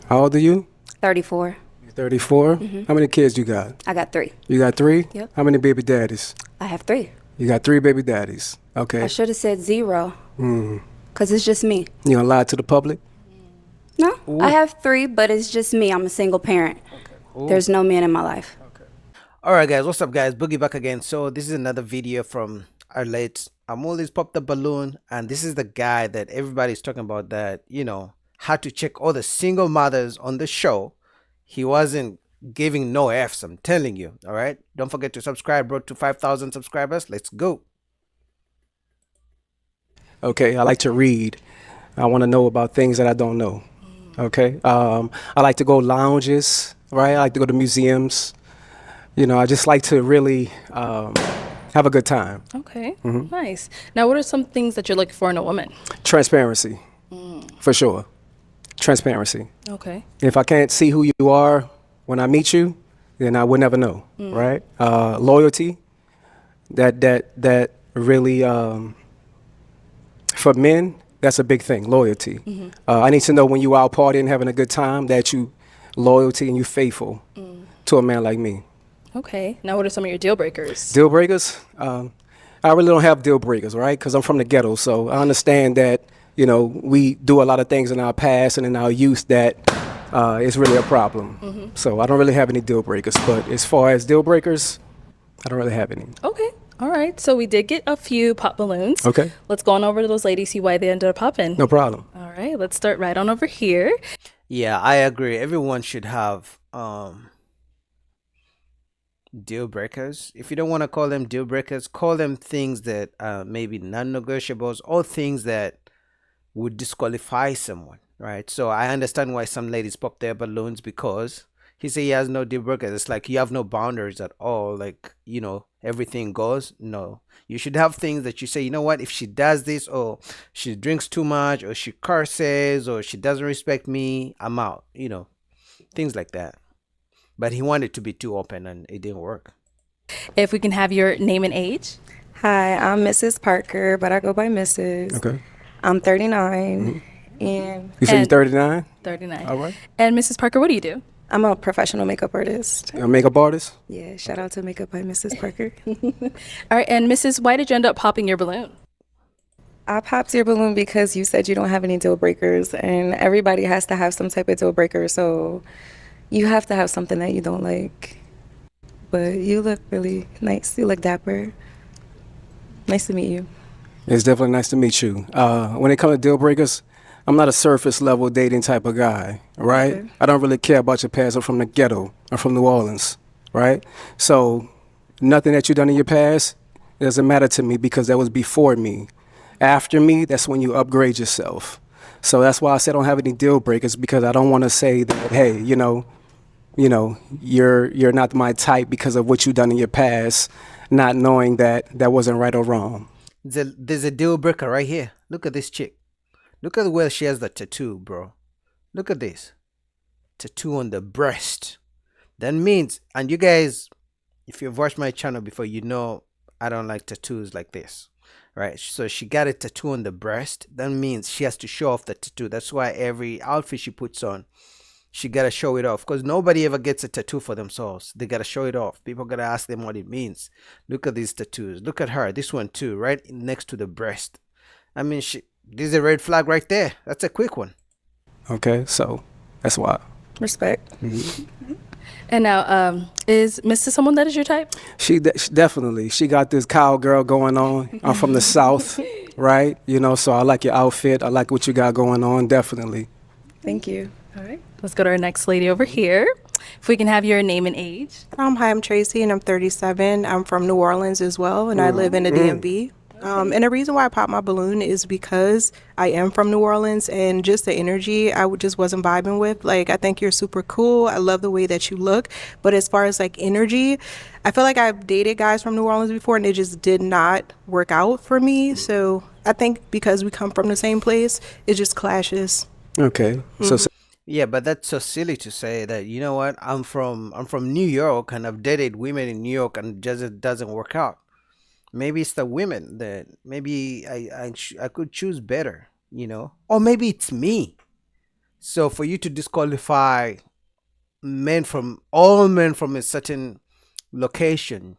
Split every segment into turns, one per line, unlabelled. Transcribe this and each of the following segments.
How old are you?
34.
You're 34. How many kids you got?
I got 3.
You got 3?
Yep.
How many baby daddies?
I have 3.
You got 3 baby daddies.
I
Okay.
should have said 0. Because it's just me.
You gonna lie to the public?
No, I have 3, but it's just me. I'm a single parent. There's no man in my life.
All right, guys, what's up, guys? Boogie back again. So this is another video from our late Amulis Pop the Balloon, and this is the guy that everybody's talking about that, you know, had to check all the single mothers on the show. He wasn't giving no F's, I'm telling you. All right, don't forget to subscribe, bro, to 5,000 subscribers. Let's go.
Okay, I like to read. I want to know about things that I don't know. Okay, I like to go lounges, right? I like to go to museums. You know, I just like to really have a good time.
Okay, nice. Now, what are some things that you're looking for in a woman?
Transparency, for sure. Transparency.
Okay.
If I can't see who you are when I meet you, then I would never know, right? Loyalty, that really, for men, that's a big thing, loyalty. I need to know when you out partying, having a good time, that you loyalty and you faithful to a man like me.
Okay. Now, what are some of your deal breakers?
Deal breakers? I really don't have deal breakers, right? Because I'm from the ghetto, so I understand that, you know, we do a lot of things in our past and in our youth that is really a problem. So I don't really have any deal breakers. But as far as deal breakers, I don't really have any.
Okay. All right. So we did get a few pop balloons.
Okay.
Let's go on over to those ladies, see why they ended up popping.
No problem.
All right. Let's start right on over here.
Yeah, I agree. Everyone should have deal breakers. If you don't want to call them deal breakers, call them things that maybe non-negotiables or things that would disqualify someone, right? So I understand why some ladies pop their balloons, because he said he has no deal breakers. It's like you have no boundaries at all, like, you know, everything goes. No, you should have things that you say, you know what, if she does this, or she drinks too much, or she curses, or she doesn't respect me, I'm out, you know, things like that. But he wanted to be too open and it didn't work.
If we can have your name and age.
Hi, I'm Mrs. Parker, but I go by Mrs.
Okay.
I'm 39, and
You say you're
And-
39?
39.
All right.
And Mrs. Parker, what do you do?
I'm a professional makeup artist.
You're a makeup artist?
Yeah, shout out to Makeup by Mrs. Parker.
All right. And Mrs., why did you end up popping your balloon?
I popped your balloon because you said you don't have any deal breakers, and everybody has to have some type of deal breaker, so you have to have something that you don't like. But you look really nice. You look dapper. Nice to meet you.
It's definitely nice to meet you. When it comes to deal breakers, I'm not a surface level dating type of guy, right?
Okay.
I don't really care about your past. I'm from the ghetto. I'm from New Orleans, right? So nothing that you've done in your past doesn't matter to me, because that was before me. After me, that's when you upgrade yourself. So that's why I said I don't have any deal breakers, because I don't want to say that, hey, you know, you're not my type because of what you've done in your past, not knowing that that wasn't right or wrong.
There's a deal breaker right here. Look at this chick. Look at where she has the tattoo, bro. Look at this tattoo on the breast. That means, and you guys, if you've watched my channel before, you know I don't like tattoos like this, right? So she got a tattoo on the breast. That means she has to show off the tattoo. That's why every outfit she puts on, she gotta show it off, because nobody ever gets a tattoo for themselves. They gotta show it off. People gotta ask them what it means. Look at these tattoos. Look at her. This one too, right next to the breast. I mean, this is a red flag right there. That's a quick one.
Okay, so that's why.
Respect.
And now, is Mrs. someone that is your type?
She definitely, she got this cowgirl going on. I'm from the South, right? You know, so I like your outfit. I like what you got going on, definitely.
Thank you.
All right. Let's go to our next lady over here. If we can have your name and age.
Hi, I'm Tracy, and I'm 37. I'm from New Orleans as well, and I live in the DMV. And the reason why I popped my balloon is because I am from New Orleans, and just the energy just wasn't vibing with. Like, I think you're super cool. I love the way that you look. But as far as like energy, I feel like I've dated guys from New Orleans before, and it just did not work out for me. So I think because we come from the same place, it just clashes.
Okay, so
Yeah, but that's so silly to say that, you know what, I'm from New York, and I've dated women in New York, and it doesn't work out. Maybe it's the women that maybe I could choose better, you know, or maybe it's me. So for you to disqualify all men from a certain location,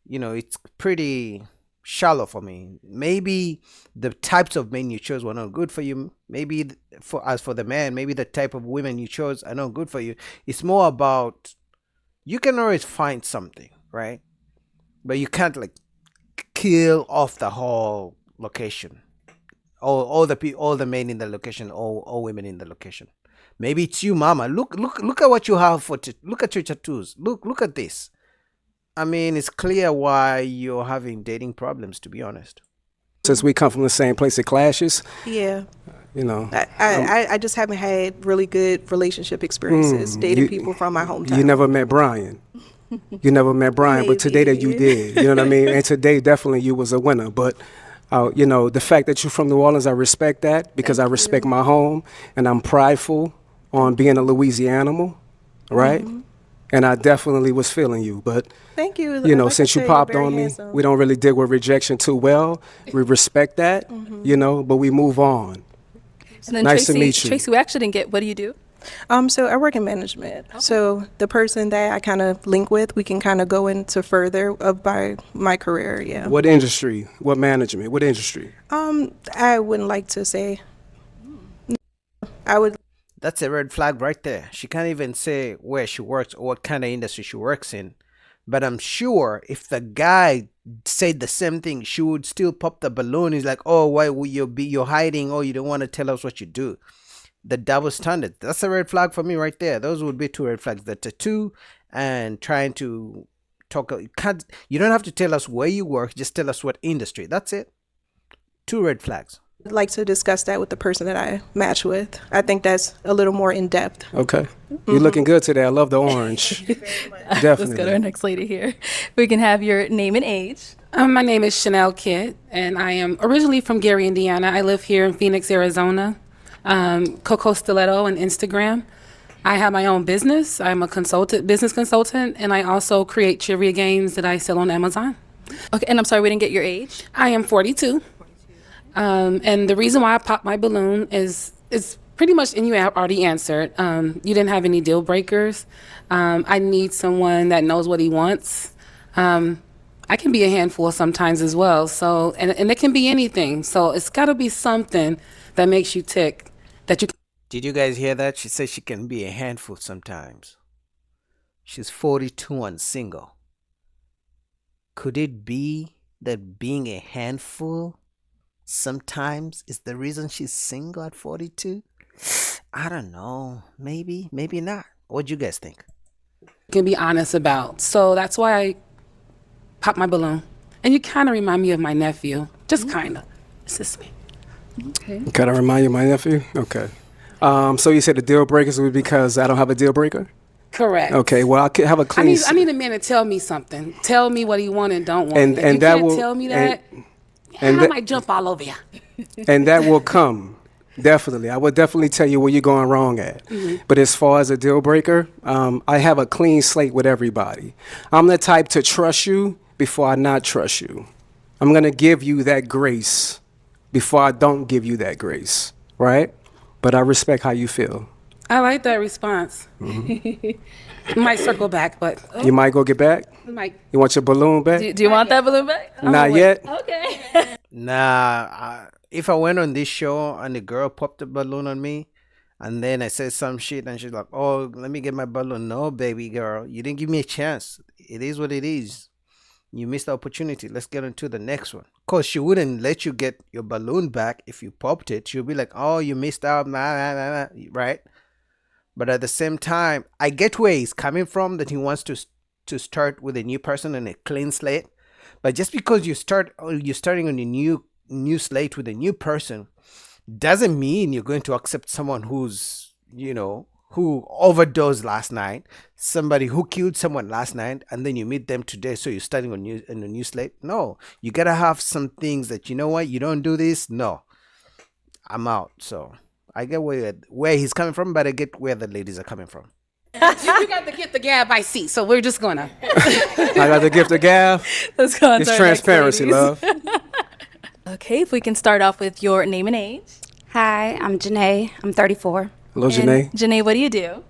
it's pretty shallow for me. Maybe the types of men you chose were not good for you. Maybe for the man, maybe the type of women you chose are not good for you. It's more about, you can always find something, right? But you can't like kill off the whole location. All the men in the location, all women in the location. Maybe it's you, mama. Look at what you have look at your tattoos. Look at this. I mean, it's clear why you're having dating problems, to be honest.
Since we come from the same place, it clashes.
Yeah.
I
I just haven't had really good relationship experiences dating people from my hometown.
You never met Brian. You never met Brian, but today that you did. You know what I mean? And today, definitely, you was a winner. But, the fact that you're from New Orleans, I respect that because I respect my home, and I'm prideful on being a Louisianimal, right? Mm-hmm. And I definitely was feeling you. But,
thank you.
Since you popped on me, we don't really deal with rejection too well. We respect that, but we move on.
And then
Nice
Tracy,
to meet you.
Tracy, we actually didn't get, what do you do?
So I work in management. Okay. So the person that I kind of link with, we can kind of go into further of my career. Yeah.
What industry? What management? What industry?
I wouldn't like to say. I would.
That's a red flag right there. She can't even say where she works or what kind of industry she works in. But I'm sure if the guy said the same thing, she would still pop the balloon. He's like, oh, why would you're hiding? Oh, you don't want to tell us what you do. The double standard. That's a red flag for me right there. Those would be two red flags. The tattoo and trying to talk. You don't have to tell us where you work. Just tell us what industry. That's it. Two red flags.
I'd like to discuss that with the person that I match with. I think that's a little more in depth.
Okay. You're looking good today. I love the orange. Definitely.
Let's go to our next lady here. We can have your name and age.
My name is Chanel Kidd, and I am originally from Gary, Indiana. I live here in Phoenix, Arizona. Coco Stiletto on Instagram. I have my own business. I'm a business consultant, and I also create trivia games that I sell on Amazon.
Okay, and I'm sorry, we didn't get your age.
I am 42. And the reason why I popped my balloon is pretty much, and you already answered. You didn't have any deal breakers. I need someone that knows what he wants. I can be a handful sometimes as well. So, and it can be anything. So it's got to be something that makes you tick.
Did you guys hear that? She said she can be a handful sometimes. She's 42 and single. Could it be that being a handful sometimes is the reason she's single at 42? I don't know. Maybe, maybe not. What do you guys think?
Can be honest about. So that's why I popped my balloon. And you kind of remind me of my nephew. Just kind of. It's just me.
Okay.
Can I remind you of my nephew? Okay. So you said the deal breakers would be because I don't have a deal breaker?
Correct.
Okay, well, I could have a clean...
I need a man to tell me something. Tell me what he want and don't want.
And
If you
that
can't
will
tell me that,
and
I
that-
might jump all over you.
and that will come. Definitely. I would definitely tell you where you're going wrong at.
Mm-hmm.
But as far as a deal breaker, I have a clean slate with everybody. I'm the type to trust you before I not trust you. I'm going to give you that grace before I don't give you that grace, right? But I respect how you feel.
I like that response. Might circle back, but
You might go get back?
might.
You want your balloon back?
Do you want that balloon back?
Not yet?
Okay.
Nah, if I went on this show and the girl popped the balloon on me, and then I said some shit and she's like, oh, let me get my balloon. No, baby girl, you didn't give me a chance. It is what it is. You missed the opportunity. Let's get into the next one. Because she wouldn't let you get your balloon back if you popped it. She'll be like, oh, you missed out, right? But at the same time, I get where he's coming from, that he wants to start with a new person and a clean slate. But just because you're starting on a new slate with a new person doesn't mean you're going to accept someone who's, who overdosed last night, somebody who killed someone last night, and then you meet them today, so you're starting on a new slate. No, you gotta have some things that, you know what, you don't do this. No, I'm out. So I get where he's coming from, but I get where the ladies are coming from.
You got to get the gab I see, so we're just gonna.
I got the gift of gab.
Let's go on to
It's
our
transparency,
next ladies.
love.
Okay, if we can start off with your name and age.
Hi, I'm Janae. I'm 34.
Hello,
And
Janae.
Janae, what do you do?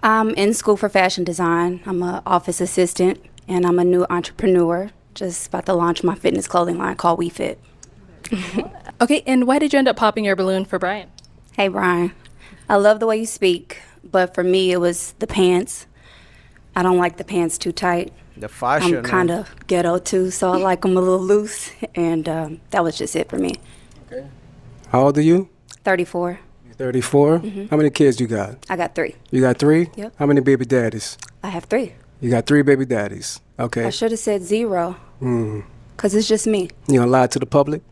I'm in school for fashion design. I'm an office assistant, and I'm a new entrepreneur. Just about to launch my fitness clothing line called WeFit.
Okay, and why did you end up popping your balloon for Brian?
Hey, Brian. I love the way you speak, but for me, it was the pants. I don't like the pants too tight.
The fashion.
I'm kind of ghetto too, so I like them a little loose, and that was just it for me.
How old are you?
34.
34. How many kids you got?
I got 3.
You got 3?
Yep.
How many baby daddies?
I have 3.
You got 3 baby daddies. Okay.
I should have said 0, because it's just me.
You gonna lie to the public?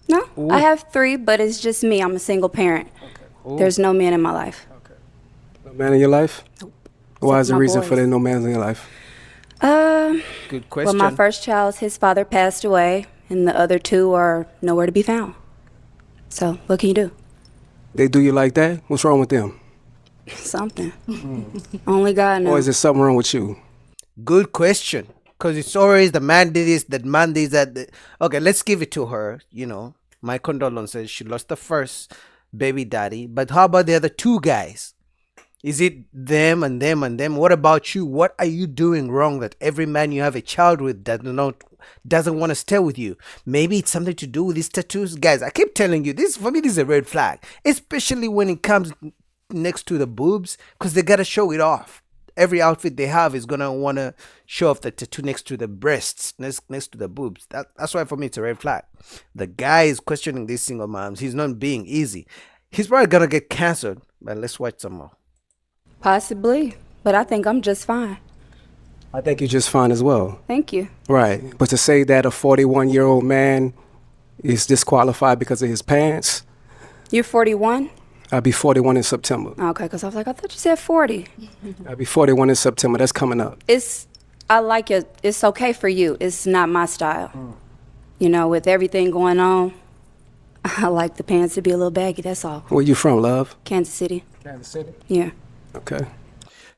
No, I have 3, but it's just me. I'm a single parent. There's no man in my life.
No man in your life? Nope. Why is the
my
reason for
boys.
there no man in your life?
Good
Well,
question.
my first child, his father passed away, and the other 2 are nowhere to be found. So, what can you do?
They do you like that? What's wrong with them?
Something. Only God knows.
Or is there something wrong with you?
Good question. Because it's always the man did this, that man did that. Okay, let's give it to her. You know, my condolences. She lost the first baby daddy. But how about the other 2 guys? Is it them and them and them? What about you? What are you doing wrong that every man you have a child with doesn't want to stay with you? Maybe it's something to do with these tattoos. Guys, I keep telling you, this for me, this is a red flag. Especially when it comes next to the boobs, because they got to show it off. Every outfit they have is going to want to show off the tattoo next to the breasts, next to the boobs. That's why for me it's a red flag. The guy is questioning these single moms. He's not being easy. He's probably going to get canceled. But let's watch some more.
Possibly, but I think I'm just fine.
I think you're just fine as well.
Thank you.
Right. But to say that a 41-year-old man is disqualified because of his pants,
You're 41?
I'll be 41 in September.
Okay, because I was like, I thought you said 40.
I'll be 41 in September. That's coming up.
I like it. It's okay for you. It's not my style. You know, with everything going on, I like the pants to be a little baggy, that's all.
Where you from, love?
Kansas City.
Kansas City.
Yeah.
Okay.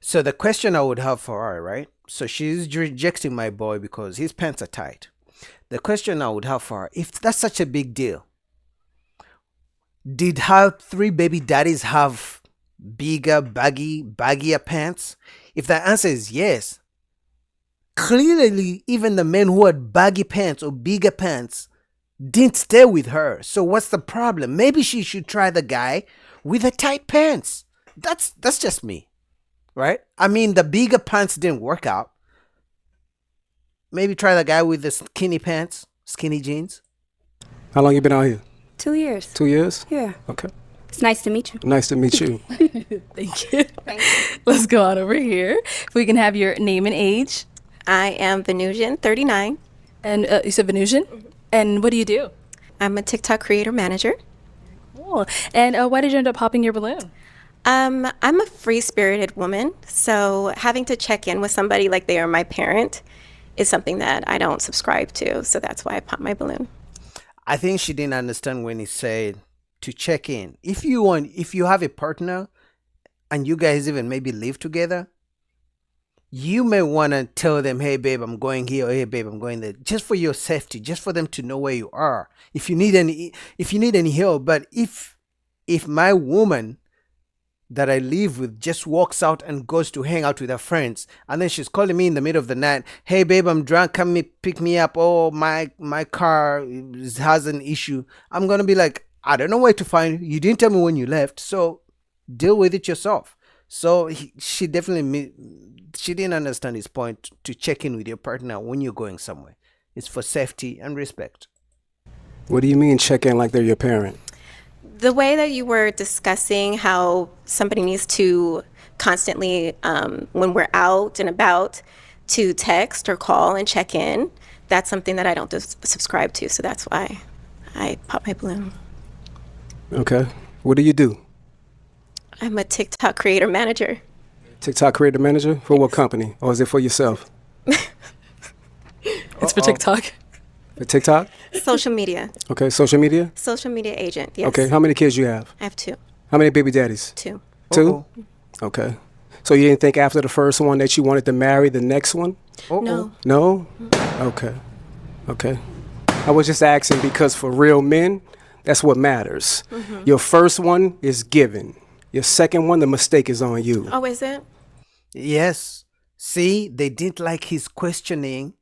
So the question I would have for her, right? So she's rejecting my boy because his pants are tight. The question I would have for her, if that's such a big deal, did her 3 baby daddies have bigger, baggier pants? If the answer is yes, clearly even the men who had baggy pants or bigger pants didn't stay with her. So what's the problem? Maybe she should try the guy with the tight pants. That's just me. Right? I mean, the bigger pants didn't work out. Maybe try the guy with the skinny pants, skinny jeans.
How long you been out here?
2 years.
2 years?
Yeah.
Okay.
It's nice to meet you.
Nice to meet you.
Thank you. Let's go on over here. If we can have your name and age.
I am Venusian, 39.
And you said Venusian? And what do you do?
I'm a TikTok creator manager.
Cool. And why did you end up popping your balloon?
I'm a free-spirited woman, so having to check in with somebody like they are my parent is something that I don't subscribe to. So that's why I popped my balloon.
I think she didn't understand when he said to check in. If you have a partner and you guys even maybe live together, you may want to tell them, hey babe, I'm going here, or hey babe, I'm going there, just for your safety, just for them to know where you are. If you need any help. But if my woman that I live with just walks out and goes to hang out with her friends, and then she's calling me in the middle of the night, hey babe, I'm drunk, come pick me up, oh my car has an issue, I'm gonna be like, I don't know where to find you, you didn't tell me when you left, so deal with it yourself. So she didn't understand his point to check in with your partner when you're going somewhere. It's for safety and respect.
What do you mean check in like they're your parent?
The way that you were discussing how somebody needs to constantly, when we're out and about, to text or call and check in, that's something that I don't subscribe to. So that's why I pop my balloon.
Okay. What do you do?
I'm a TikTok creator manager.
TikTok creator manager? For what company? Or is it for yourself?
It's for TikTok.
For TikTok?
Social media.
Okay. Social media?
Social media agent, yes.
Okay. How many kids you have?
I have 2.
How many baby daddies?
2.
2? Okay. So you didn't think after the first one that you wanted to marry the next one?
No.
No? Okay. Okay. I was just asking because for real men, that's what matters. Your first one is given. Your second one, the mistake is on you.
Oh, is it?
Yes. See, they didn't like his questioning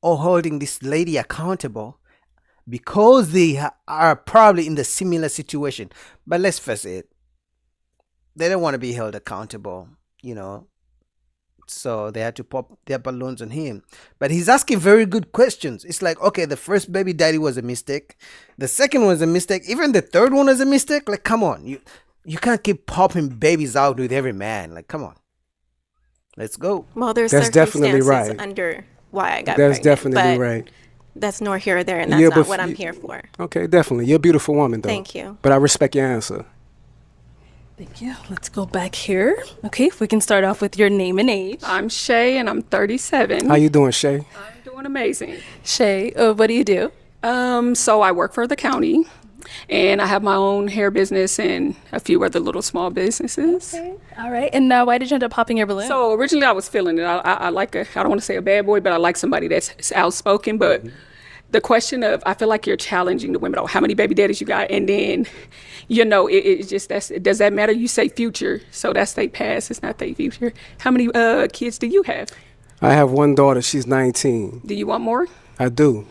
or holding this lady accountable because they are probably in the similar situation. But let's face it, they don't want to be held accountable, you know. So they had to pop their balloons on him. But he's asking very good questions. It's like, okay, the first baby daddy was a mistake. The second one was a mistake. Even the third one was a mistake. Like, come on. You can't keep popping babies out with every man. Like, come on. Let's go.
Well, there's
That's definitely
circumstances
right.
under why I got
That's
pregnant,
definitely
but
right.
that's nor here or there, and that's
Yeah,
not
but
what I'm
f-
here for.
Okay, definitely. You're a beautiful woman, though.
Thank you.
But I respect your answer.
Thank you. Let's go back here. Okay, if we can start off with your name and age.
I'm Shay, and I'm 37.
How you doing, Shay?
I'm doing amazing.
Shay, what do you do?
So I work for the county, and I have my own hair business and a few other little small businesses.
All right, and why did you end up popping your balloon?
So originally I was feeling it. I like I don't want to say a bad boy, but I like somebody that's outspoken. But the question of, I feel like you're challenging the women. Oh, how many baby daddies you got? And then, it just, does that matter? You say future, so that's their past. It's not their future. How many kids do you have?
I have one daughter. She's 19.
Do you want more?
I do.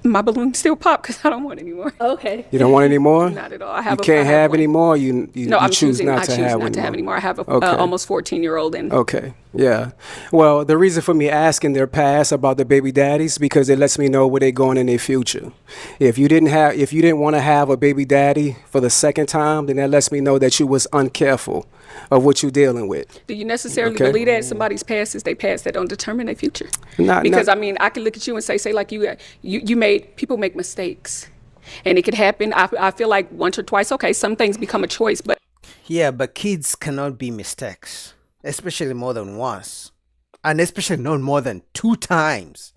My balloon still pop because I don't want any more.
Okay.
You don't want any more?
Not at all. I
You
have.
can't have
one.
any more. You
No,
you
I'm
choose
choosing.
not
I
to
choose
have
not to have
any
any
more.
more. I have a
Okay.
almost 14-year-old, and
Okay. Yeah. Well, the reason for me asking their past about the baby daddies because it lets me know where they're going in their future. If you didn't want to have a baby daddy for the second time, then that lets me know that you was uncareful of what you're dealing with.
do you necessarily
Okay.
believe that somebody's past is their past that don't determine their future?
Not-
Because
not-
I mean, I can look at you and say like you made people make mistakes, and it could happen. I feel like once or twice. Okay, some things become a choice, but
Yeah, but kids cannot be mistakes, especially more than once, and especially not more than 2 times.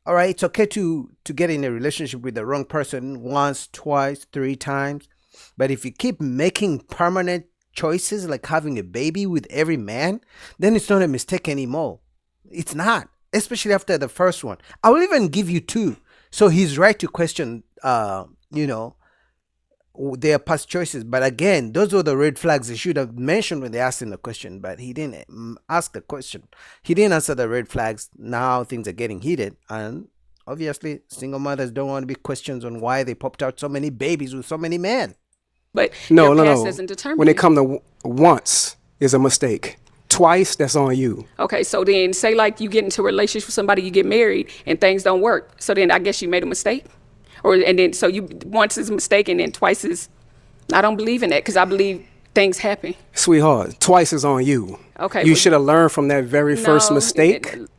All right, it's okay to get in a relationship with the wrong person once, twice, 3 times, but if you keep making permanent choices like having a baby with every man, then it's not a mistake anymore. It's not, especially after the first one. I will even give you 2. So he's right to question, their past choices. But again, those were the red flags they should have mentioned when they asked him the question. But he didn't ask the question. He didn't answer the red flags. Now things are getting heated. And obviously, single mothers don't want to be questions on why they popped out so many babies with so many men.
No,
your
no,
past
no.
doesn't determine
When it
it.
come to once is a mistake. Twice, that's on you.
Okay, so then say like you get into a relationship with somebody, you get married, and things don't work. So then I guess you made a mistake, and then so you once is a mistake, and then twice is. I don't believe in that because I believe things happen.
Sweetheart, twice is on you.
Okay,
You
but-
should have learned from that very first
No,
mistake.
it-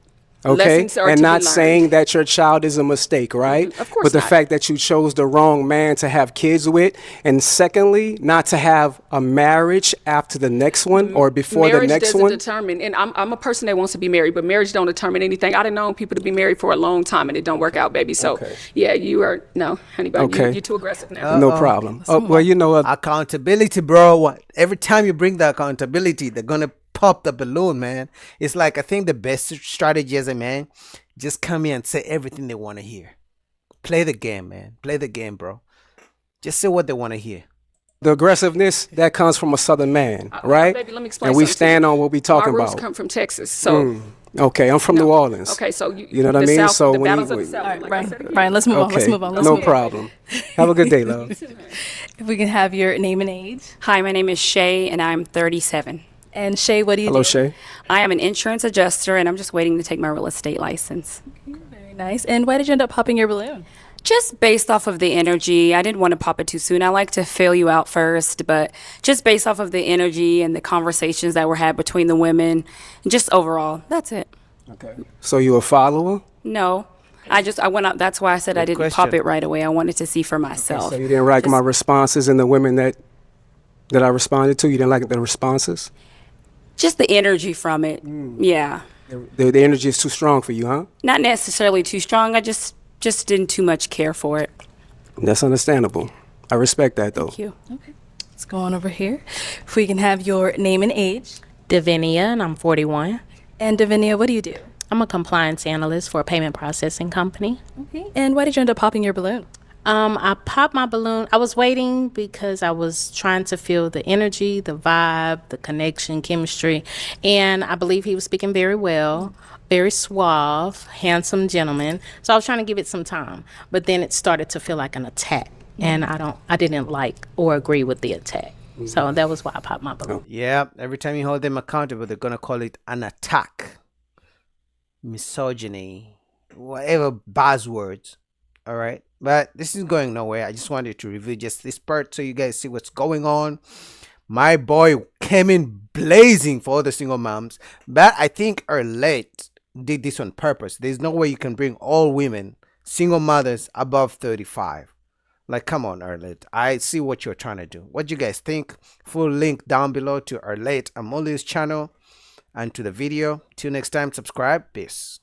Okay,
lessons are
and
to be
not
learned.
saying that your child is a mistake, right?
Of course
But the
not.
fact that you chose the wrong man to have kids with, and secondly, not to have a marriage after the next one or before
Marriage
the next
doesn't
one.
determine, and I'm a person that wants to be married, but marriage don't determine anything. I done known people to be married for a long time and it don't work out, baby. So
Okay.
yeah, you are no, honey, bun,
Okay.
you're too aggressive now.
No problem. Oh, well, you know what?
Accountability, bro. What? Every time you bring the accountability, they're gonna pop the balloon, man. It's like, I think the best strategy as a man, just come here and say everything they want to hear. Play the game, man. Play the game, bro. Just say what they want to hear.
The aggressiveness that comes from a southern man, right?
Baby, let me explain
And we
something to
stand
you.
on what we talking
My roots
about.
come from Texas, so
Okay, I'm from New Orleans.
okay, so
You know what I
the
mean?
South,
So
the
when
battles
you-
of the South,
All right,
like I said
Brian,
again.
Brian, let's move on. Let's
Okay,
move on. Let's
no
move on.
problem. Have a good day, love.
If we can have your name and age.
Hi, my name is Shay, and I'm 37.
And Shay, what do you
Hello,
do?
Shay.
I am an insurance adjuster, and I'm just waiting to take my real estate license.
Very nice. And why did you end up popping your balloon?
Just based off of the energy, I didn't want to pop it too soon. I like to feel you out first, but just based off of the energy and the conversations that were had between the women, just overall, that's it.
Okay. So you a follower?
No, I went out. That's why I said I didn't pop
question.
it right away. I wanted to see for myself.
So you didn't like my responses and the women that I responded to? You didn't like the responses?
Just the energy from it. Yeah.
The energy is too strong for you, huh?
Not necessarily too strong. I just didn't too much care for it.
That's understandable. I respect that, though.
Thank you.
Let's go on over here. If we can have your name and age.
Davinia, and I'm 41.
And Davinia, what do you do?
I'm a compliance analyst for a payment processing company.
Okay. And why did you end up popping your balloon?
I popped my balloon. I was waiting because I was trying to feel the energy, the vibe, the connection, chemistry. And I believe he was speaking very well, very suave, handsome gentleman. So I was trying to give it some time. But then it started to feel like an attack. And I didn't like or agree with the attack. So that was why I popped my balloon.
Yeah, every time you hold them accountable, they're gonna call it an attack, misogyny, whatever buzzwords. All right, but this is going nowhere. I just wanted to review just this part so you guys see what's going on. My boy came in blazing for all the single moms, but I think Arlette did this on purpose. There's no way you can bring all women, single mothers above 35. Like, come on, Arlette. I see what you're trying to do. What do you guys think? Full link down below to Arlette Amoli's channel and to the video. Till next time, subscribe. Peace.